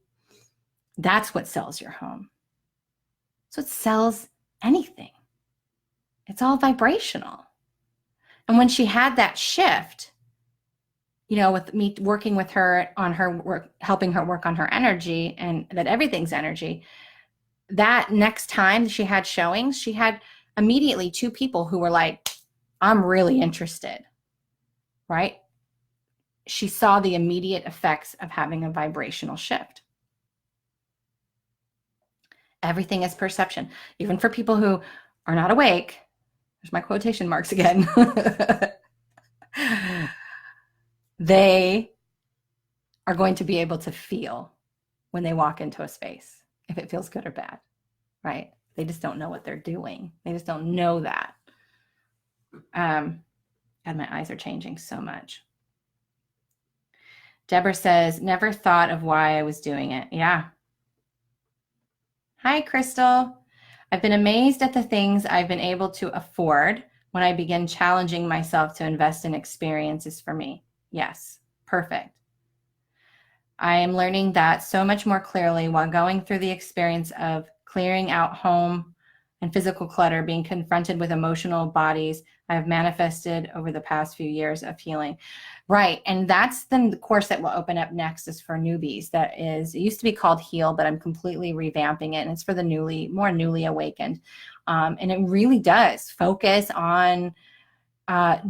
That's what sells your home. So it sells anything. It's all vibrational. And when she had that shift, you know, with me working with her on her work, helping her work on her energy, and that everything's energy, that next time she had showings, she had immediately 2 people who were like, I'm really interested, right? She saw the immediate effects of having a vibrational shift. Everything is perception. Even for people who are not awake, there's my quotation marks again. They are going to be able to feel when they walk into a space, if it feels good or bad, right? They just don't know what they're doing. They just don't know that. God, my eyes are changing so much. Deborah says, never thought of why I was doing it. Yeah. Hi, Crystal. I've been amazed at the things I've been able to afford when I begin challenging myself to invest in experiences for me. Yes, perfect. I am learning that so much more clearly while going through the experience of clearing out home and physical clutter, being confronted with emotional bodies I have manifested over the past few years of healing. Right, and that's the course that will open up next is for newbies. It used to be called Heal, but I'm completely revamping it, and it's for the more newly awakened. And it really does focus on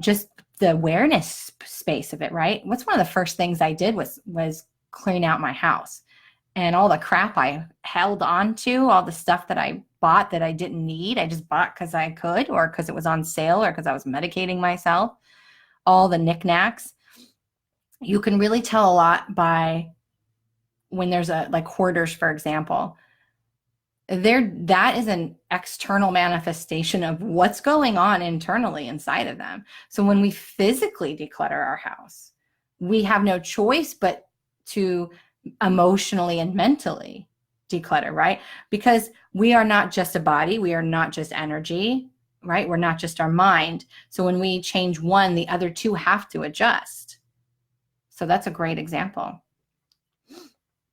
just the awareness space of it, right? What's one of the first things I did was clean out my house, and all the crap I held on to, all the stuff that I bought that I didn't need. I just bought because I could, or because it was on sale, or because I was medicating myself, all the knickknacks. You can really tell a lot by when there's like hoarders, for example. That is an external manifestation of what's going on internally inside of them. So when we physically declutter our house, we have no choice but to emotionally and mentally declutter, right? Because we are not just a body, we are not just energy, right? We're not just our mind. So when we change one, the other 2 have to adjust. So that's a great example.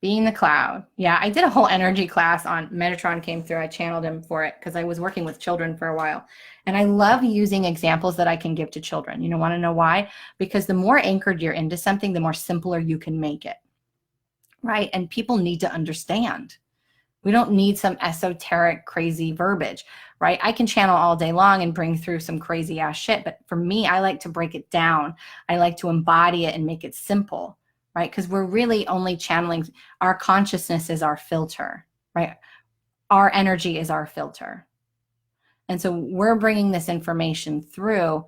Being the cloud. Yeah, I did a whole energy class on Metatron came through. I channeled him for it because I was working with children for a while. And I love using examples that I can give to children. You know, want to know why? Because the more anchored you're into something, the more simpler you can make it. Right? And people need to understand. We don't need some esoteric, crazy verbiage, right? I can channel all day long and bring through some crazy ass shit. But for me, I like to break it down. I like to embody it and make it simple, right? Because we're really only channeling. Our consciousness is our filter, right? Our energy is our filter. And so we're bringing this information through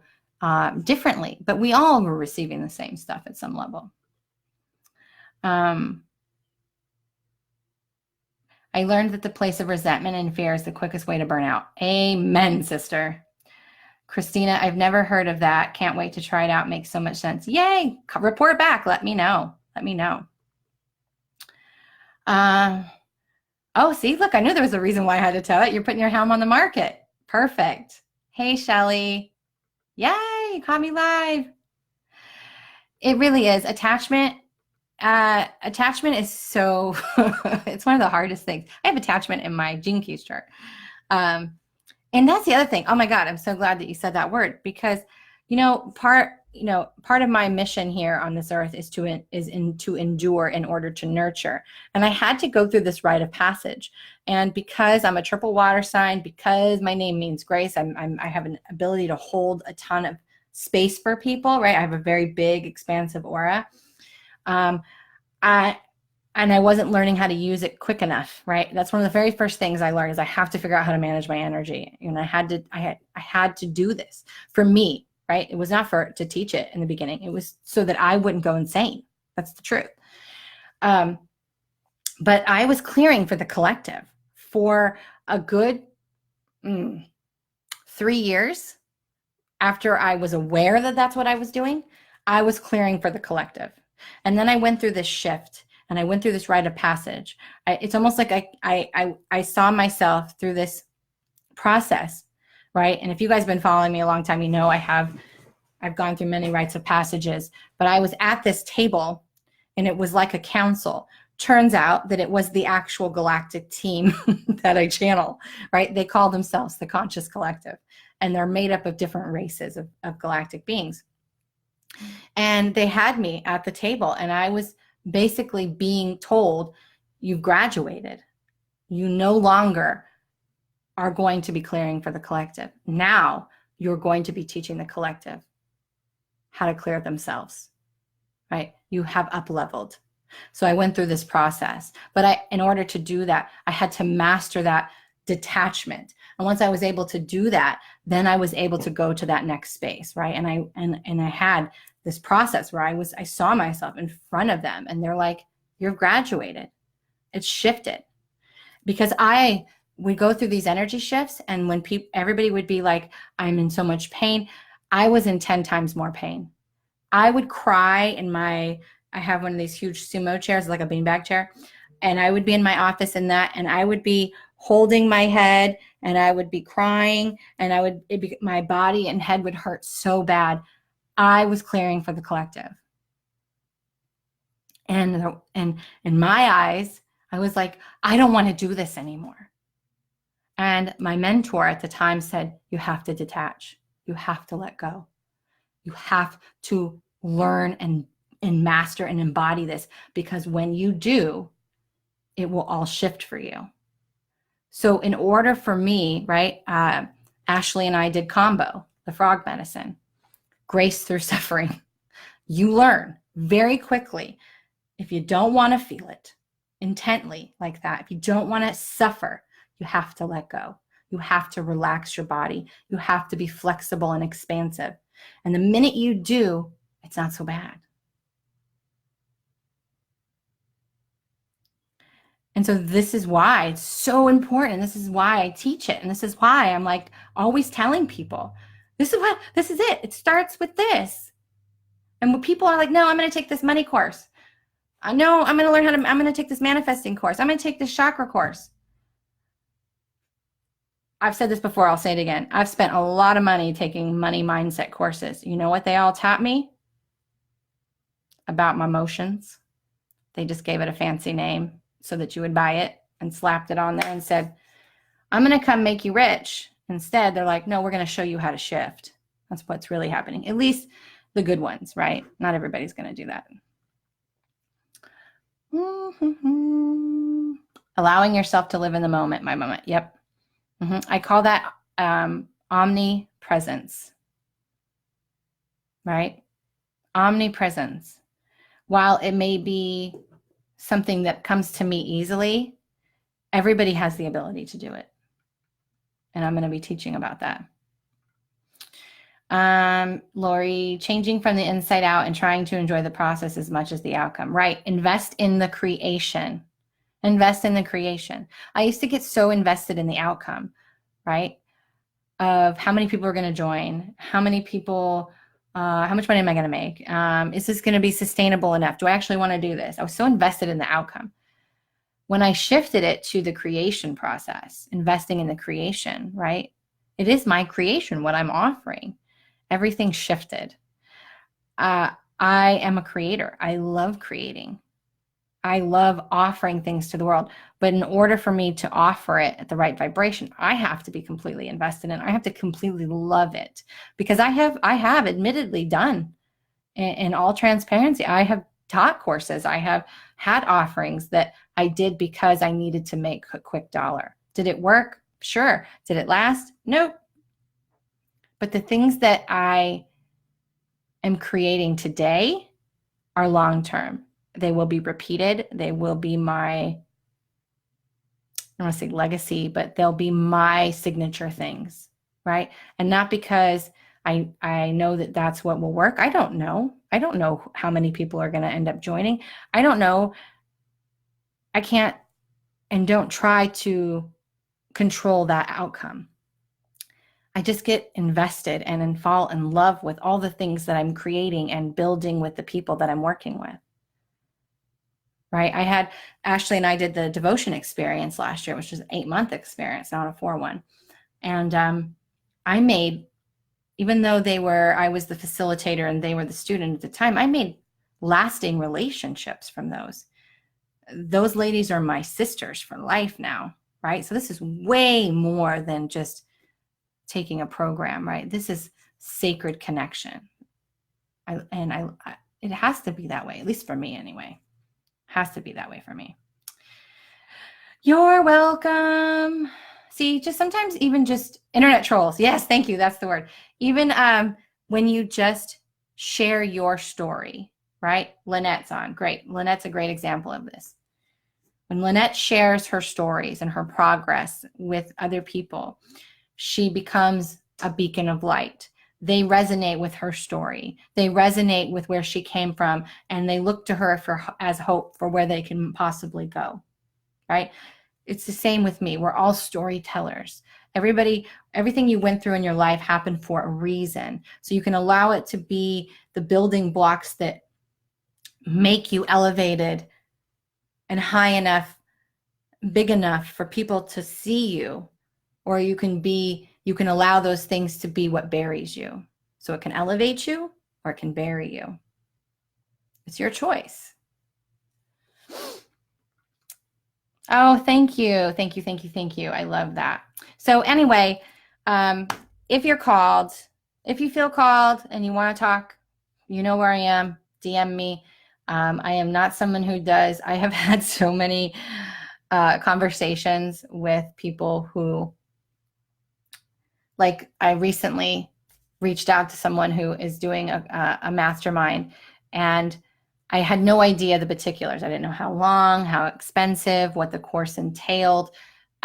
differently, but we all were receiving the same stuff at some level. I learned that the place of resentment and fear is the quickest way to burn out. Amen, sister. Christina, I've never heard of that. Can't wait to try it out. Makes so much sense. Yay. Report back. Let me know. Let me know. Oh, see, look, I knew there was a reason why I had to tell it. You're putting your helm on the market. Perfect. Hey, Shelly. Yay, you caught me live. It really is. Attachment is so, it's one of the hardest things. I have attachment in my gene keys chart. And that's the other thing. Oh my God, I'm so glad that you said that word because, part of my mission here on this earth is to endure in order to nurture. And I had to go through this rite of passage. And because I'm a triple water sign, because my name means grace, I have an ability to hold a ton of space for people, right? I have a very big, expansive aura. I wasn't learning how to use it quick enough, right? That's one of the very first things I learned is I have to figure out how to manage my energy. And I had to do this for me, right? It was not to teach it in the beginning. It was so that I wouldn't go insane. That's the truth. But I was clearing for the collective for a good 3 years after I was aware that that's what I was doing. I was clearing for the collective. And then I went through this shift and I went through this rite of passage. It's almost like I saw myself through this process, right? And if you guys have been following me a long time, you know I've gone through many rites of passages, but I was at this table and it was like a council. Turns out that it was the actual galactic team that I channel, right? They call themselves the Conscious Collective, and they're made up of different races of galactic beings. And they had me at the table and I was basically being told, you've graduated. You no longer are going to be clearing for the collective. Now you're going to be teaching the collective how to clear themselves, right? You have up-leveled. So I went through this process, but in order to do that, I had to master that detachment. And once I was able to do that, then I was able to go to that next space, right? And I had this process where I saw myself in front of them and they're like, you've graduated. It's shifted. Because we go through these energy shifts, and when everybody would be like, I'm in so much pain, I was in 10 times more pain. I would cry I have one of these huge sumo chairs, like a beanbag chair, and I would be in my office in that, and I would be holding my head, and I would be crying, and my body and head would hurt so bad. I was clearing for the collective. And in my eyes, I was like, I don't want to do this anymore. And my mentor at the time said, you have to detach. You have to let go. You have to learn and master and embody this, because when you do, it will all shift for you. So in order for me, right, Ashley and I did combo, the frog medicine, grace through suffering. You learn very quickly, if you don't want to feel it intently like that, if you don't want to suffer, you have to let go. You have to relax your body. You have to be flexible and expansive. And the minute you do, it's not so bad. And so this is why it's so important. This is why I teach it. And this is why I'm like always telling people, this is it. It starts with this. And when people are like, no, I'm going to take this money course. I know I'm going to learn I'm going to take this manifesting course. I'm going to take this chakra course. I've said this before. I'll say it again. I've spent a lot of money taking money mindset courses. You know what they all taught me? About my emotions, They just gave it a fancy name so that you would buy it and slapped it on there and said, I'm going to come make you rich. Instead, they're like, no, we're going to show you how to shift. That's what's really happening. At least the good ones, right? Not everybody's going to do that. Allowing yourself to live in the moment, my moment. Yep. I call that omnipresence, right? Omnipresence. While it may be something that comes to me easily, everybody has the ability to do it. And I'm going to be teaching about that. Lori, changing from the inside out and trying to enjoy the process as much as the outcome. Right. Invest in the creation. Invest in the creation. I used to get so invested in the outcome, right? Of how many people are going to join, how many people, how much money am I going to make? Is this going to be sustainable enough? Do I actually want to do this? I was so invested in the outcome. When I shifted it to the creation process, investing in the creation, right? It is my creation, what I'm offering. Everything shifted. I am a creator. I love creating. I love offering things to the world. But in order for me to offer it at the right vibration, I have to be completely invested in it. I have to completely love it. Because I have admittedly done, in all transparency, I have taught courses. I have had offerings that I did because I needed to make a quick dollar. Did it work? Sure. Did it last? Nope. But the things that I am creating today are long-term. They will be repeated. They will be my, I don't want to say legacy, but they'll be my signature things, right? And not because I know that that's what will work. I don't know. I don't know how many people are going to end up joining. I don't know. I can't and don't try to control that outcome. I just get invested and fall in love with all the things that I'm creating and building with the people that I'm working with. Right? I had Ashley and I did the devotion experience last year, which was an 8-month experience, not a 4-1. And I made, even though I was the facilitator and they were the student at the time, I made lasting relationships from those. Those ladies are my sisters for life now, right? So this is way more than just taking a program, right? This is sacred connection. It has to be that way, at least for me anyway. Has to be that way for me. You're welcome. See, just sometimes even just internet trolls. Yes, thank you. That's the word. Even when you just share your story, right? Lynette's on. Great. Lynette's a great example of this. When Lynette shares her stories and her progress with other people, she becomes a beacon of light. They resonate with her story. They resonate with where she came from, and they look to her as hope for where they can possibly go, right? It's the same with me. We're all storytellers. Everything you went through in your life happened for a reason. So you can allow it to be the building blocks that make you elevated and high enough, big enough for people to see you, or you can allow those things to be what buries you. So it can elevate you or it can bury you. It's your choice. Oh, thank you. Thank you. Thank you. Thank you. I love that. So anyway, if you're called, if you feel called and you want to talk, you know where I am, DM me. I am not someone who does. I have had so many conversations with people who, like, I recently reached out to someone who is doing a mastermind, and I had no idea the particulars. I didn't know how long, how expensive, what the course entailed.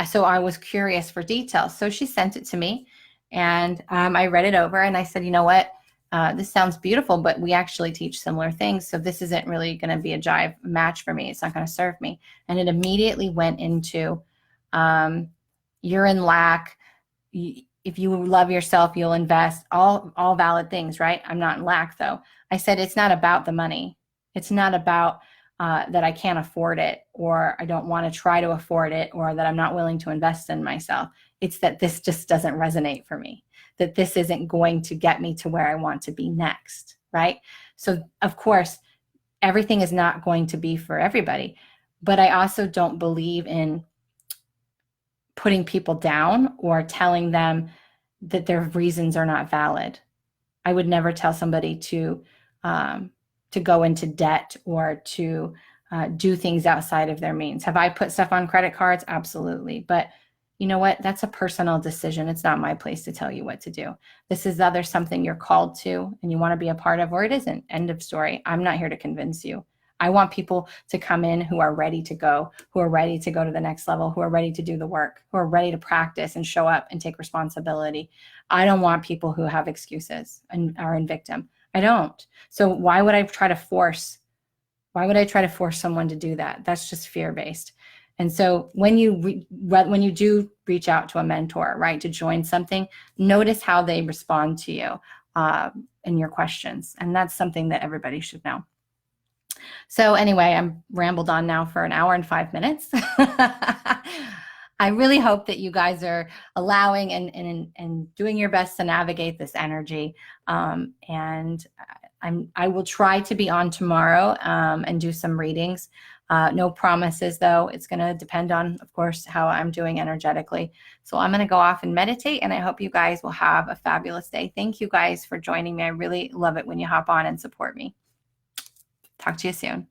So I was curious for details. So she sent it to me, and I read it over, and I said, you know what? This sounds beautiful, but we actually teach similar things. So this isn't really going to be a jive match for me. It's not going to serve me. And it immediately went into, you're in lack. If you love yourself, you'll invest. All valid things, right? I'm not in lack, though. I said, it's not about the money. It's not about that I can't afford it, or I don't want to try to afford it, or that I'm not willing to invest in myself. It's that this just doesn't resonate for me, that this isn't going to get me to where I want to be next, right? So, of course, everything is not going to be for everybody. But I also don't believe in putting people down or telling them that their reasons are not valid. I would never tell somebody to go into debt or to do things outside of their means. Have I put stuff on credit cards? Absolutely. But you know what? That's a personal decision. It's not my place to tell you what to do. This is either something you're called to and you want to be a part of, or it isn't. End of story. I'm not here to convince you. I want people to come in who are ready to go, who are ready to go to the next level, who are ready to do the work, who are ready to practice and show up and take responsibility. I don't want people who have excuses and are in victim. I don't. So why would I try to force someone to do that? That's just fear-based. And so when you do reach out to a mentor, right, to join something, notice how they respond to you in your questions. And that's something that everybody should know. So anyway, I'm rambled on now for an hour and 5 minutes. I really hope that you guys are allowing and doing your best to navigate this energy. And I will try to be on tomorrow and do some readings. No promises, though. It's going to depend on, of course, how I'm doing energetically. So I'm going to go off and meditate, and I hope you guys will have a fabulous day. Thank you guys for joining me. I really love it when you hop on and support me. Talk to you soon.